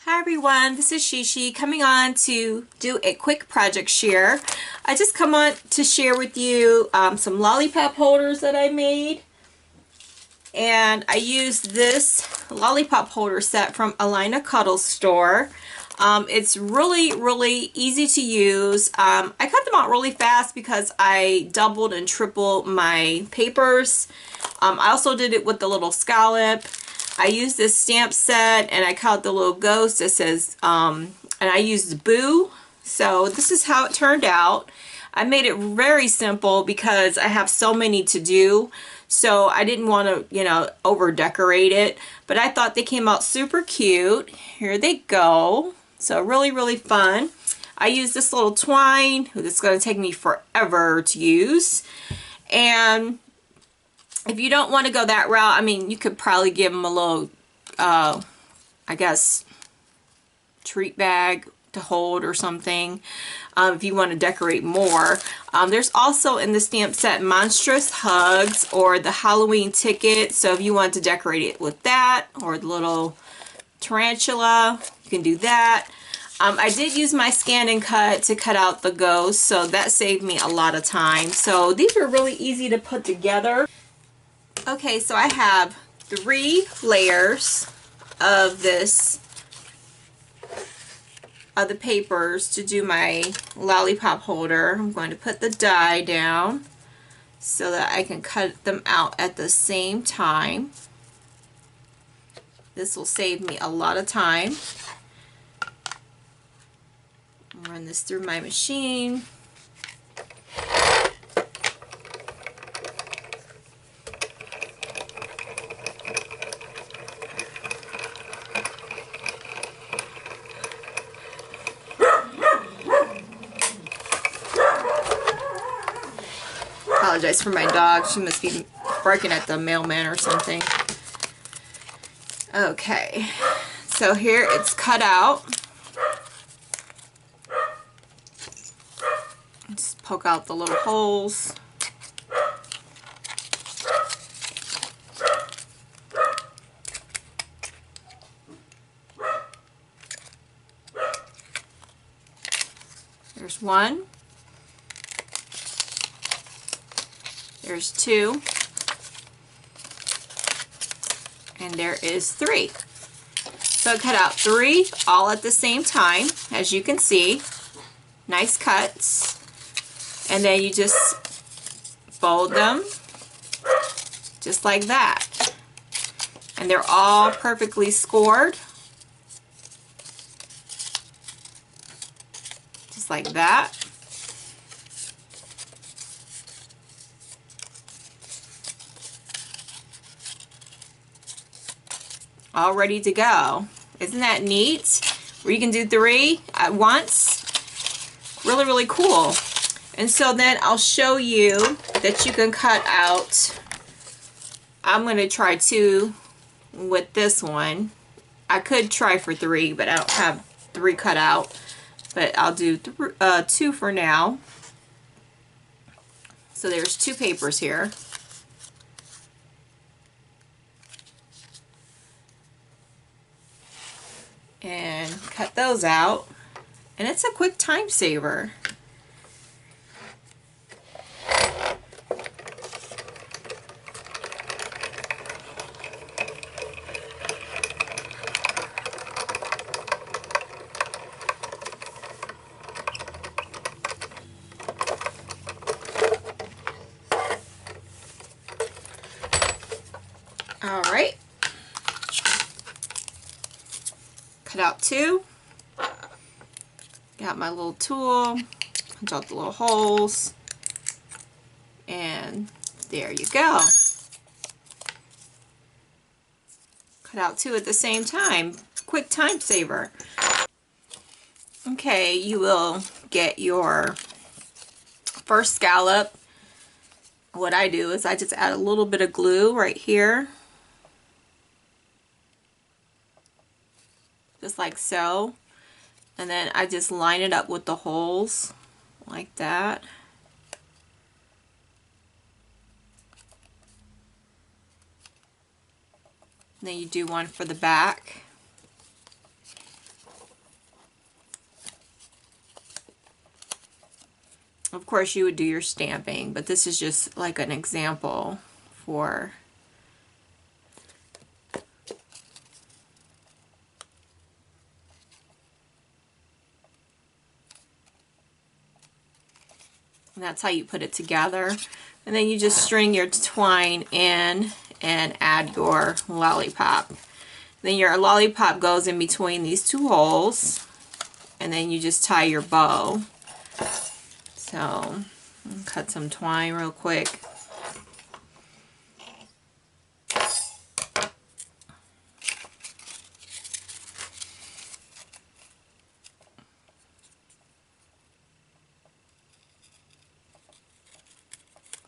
Hi everyone, this is Sheshe coming on to do a quick project share. I just come on to share with you some lollipop holders that I made. And I used this lollipop holder set from alinacutle store. It's really easy to use. I cut them out really fast because I doubled and tripled my papers. I also did it with the little scallop. I used this stamp set and I cut the little ghost that says, and I used Boo. So this is how it turned out. I made it very simple because I have so many to do. So I didn't want to, over decorate it. But I thought they came out super cute. Here they go. So really fun. I used this little twine. This is going to take me forever to use. And if you don't want to go that route, I mean, you could probably give them a little, I guess, treat bag to hold or something if you want to decorate more. There's also in the stamp set monstrous hugs or the Halloween ticket. So if you want to decorate it with that or the little tarantula, you can do that. I did use my scan and cut to cut out the ghost, so that saved me a lot of time. So these are really easy to put together. Okay, so I have 3 layers of this, of the papers to do my lollipop holder. I'm going to put the die down so that I can cut them out at the same time. This will save me a lot of time. I'll run this through my machine. Apologize for my dog. She must be barking at the mailman or something. Okay, so here it's cut out. Just poke out the little holes. There's 1. There's 2. And there is 3. So I cut out 3 all at the same time, as you can see. Nice cuts. And then you just fold them just like that. And they're all perfectly scored. Just like that. All ready to go. Isn't that neat? Where you can do 3 at once. Really cool. And so then I'll show you that you can cut out. I'm going to try 2 with this one. I could try for 3, but I don't have 3 cut out. But I'll do 2 for now. So there's 2 papers here. And cut those out, and it's a quick time saver. All right. Cut out 2. Got my little tool, punch out the little holes, and there you go. Cut out 2 at the same time. Quick time saver. Okay, you will get your first scallop. What I do is I just add a little bit of glue right here. Just like so, and then I just line it up with the holes like that. And then you do one for the back. Of course you would do your stamping, but this is just like an example for and that's how you put it together. And then you just string your twine in and add your lollipop. Then your lollipop goes in between these two holes, and then you just tie your bow. So, cut some twine real quick.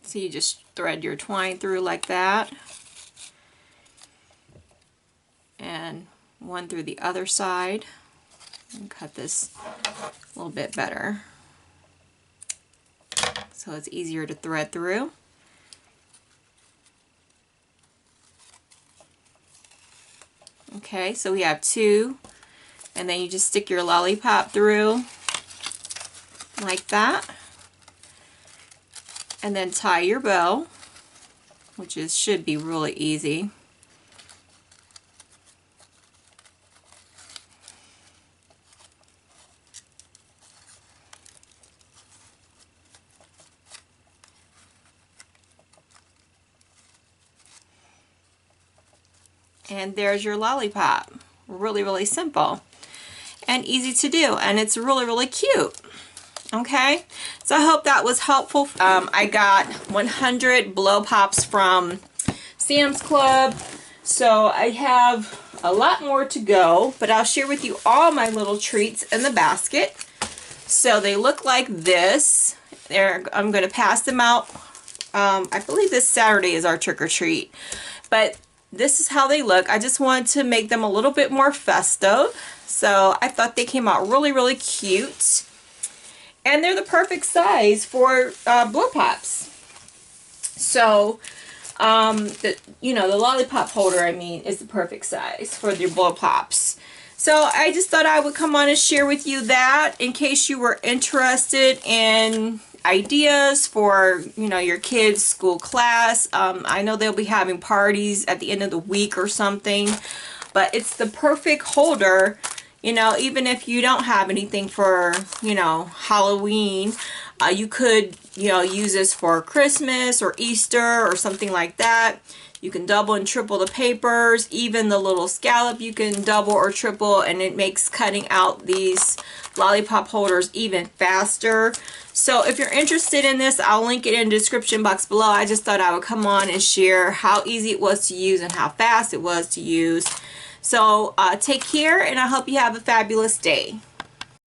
So you just thread your twine through like that, and one through the other side, and cut this a little bit better so it's easier to thread through. Okay, so we have two, and then you just stick your lollipop through like that, and then tie your bow, which should be really easy. And there's your lollipop. Really, really simple and easy to do, and it's really, really cute. Okay, so I hope that was helpful. I got 100 blow pops from Sam's Club, so I have a lot more to go, but I'll share with you all my little treats in the basket. So they look like this. I'm going to pass them out. I believe this Saturday is our trick-or-treat, but this is how they look. I just wanted to make them a little bit more festive, so I thought they came out really, really cute. And they're the perfect size for blow pops. So, the lollipop holder, I mean, is the perfect size for your blow pops. So I just thought I would come on and share with you that in case you were interested in ideas for, your kids' school class. I know they'll be having parties at the end of the week or something, but it's the perfect holder. Even if you don't have anything for, Halloween, you could, use this for Christmas or Easter or something like that. You can double and triple the papers. Even the little scallop you can double or triple, and it makes cutting out these lollipop holders even faster. So if you're interested in this, I'll link it in the description box below. I just thought I would come on and share how easy it was to use and how fast it was to use. So take care, and I hope you have a fabulous day.